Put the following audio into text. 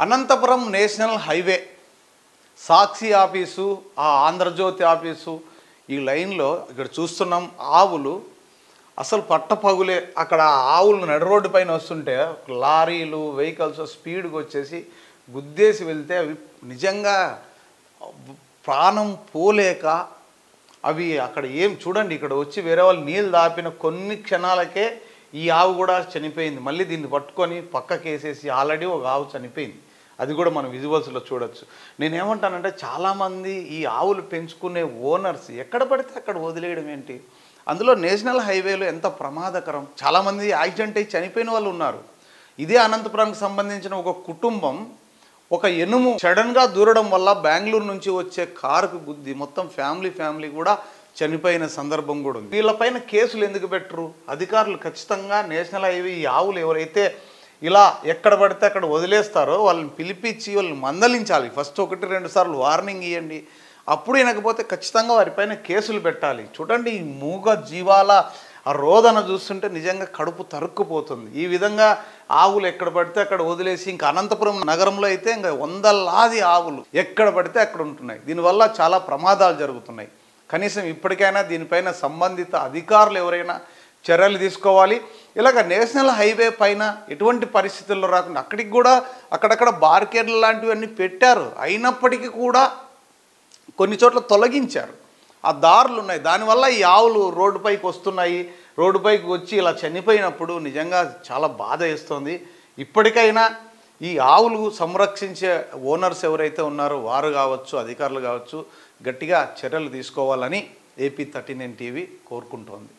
Anantapuram national highway సాక్షి office, ఆ Andhra Jyothi office, ఈ లైన్లో ఇక్కడ చూస్తున్నాం. ఆవులు అసలు పట్టపగులే అక్కడ ఆవులు నడి రోడ్డు పైన వస్తుంటే లారీలు వెహికల్స్ స్పీడ్గా వచ్చేసి గుద్దేసి వెళ్తే అవి నిజంగా ప్రాణం పోలేక అవి అక్కడ ఏం చూడండి, ఇక్కడ వచ్చి వేరే వాళ్ళు నీళ్ళు దాపిన కొన్ని క్షణాలకే ఈ ఆవు కూడా చనిపోయింది. మళ్ళీ దీన్ని పట్టుకొని పక్కకి వేసేసి ఆల్రెడీ ఒక ఆవు చనిపోయింది. అది కూడా మనం విజువల్స్లో చూడొచ్చు. నేనేమంటానంటే చాలామంది ఈ ఆవులు పెంచుకునే ఓనర్స్ ఎక్కడ పడితే అక్కడ వదిలేయడం ఏంటి? అందులో నేషనల్ హైవేలో ఎంత ప్రమాదకరం. చాలామంది యాక్సిడెంట్ అయ్యి చనిపోయిన వాళ్ళు ఉన్నారు. ఇదే అనంతపురానికి సంబంధించిన ఒక కుటుంబం ఒక ఎనుము సడన్గా దూరడం వల్ల బెంగళూరు నుంచి వచ్చే కారుకు గుద్ది మొత్తం ఫ్యామిలీ కూడా చనిపోయిన సందర్భం కూడా ఉంది. వీళ్ళపైన కేసులు ఎందుకు పెట్టరు అధికారులు? ఖచ్చితంగా నేషనల్ హైవే ఈ ఆవులు ఎవరైతే ఇలా ఎక్కడ పడితే అక్కడ వదిలేస్తారో వాళ్ళని పిలిపించి వాళ్ళని మందలించాలి. ఫస్ట్ 1-2 సార్లు వార్నింగ్ ఇవ్వండి. అప్పుడు వినకపోతే ఖచ్చితంగా వారిపైన కేసులు పెట్టాలి. చూడండి, ఈ మూగ జీవాల ఆ రోదన చూస్తుంటే నిజంగా కడుపు తరుక్కుపోతుంది. ఈ విధంగా ఆవులు ఎక్కడ పడితే అక్కడ వదిలేసి, ఇంకా అనంతపురం నగరంలో అయితే ఇంకా వందలాది ఆవులు ఎక్కడ పడితే అక్కడ ఉంటున్నాయి. దీనివల్ల చాలా ప్రమాదాలు జరుగుతున్నాయి. కనీసం ఇప్పటికైనా దీనిపైన సంబంధిత అధికారులు ఎవరైనా చర్యలు తీసుకోవాలి. ఇలాగ నేషనల్ హైవే పైన ఎటువంటి పరిస్థితుల్లో రాకుండా అక్కడికి కూడా అక్కడక్కడ బార్కేడ్లు లాంటివన్నీ పెట్టారు. అయినప్పటికీ కూడా కొన్ని చోట్ల తొలగించారు. ఆ దారులు ఉన్నాయి. దానివల్ల ఈ ఆవులు రోడ్డుపైకి వస్తున్నాయి. రోడ్డుపైకి వచ్చి ఇలా చనిపోయినప్పుడు నిజంగా చాలా బాధ వేస్తుంది. ఇప్పటికైనా ఈ ఆవులు సంరక్షించే ఓనర్స్ ఎవరైతే ఉన్నారో వారు కావచ్చు, అధికారులు కావచ్చు, గట్టిగా చర్యలు తీసుకోవాలని AP 39 టీవీ కోరుకుంటోంది.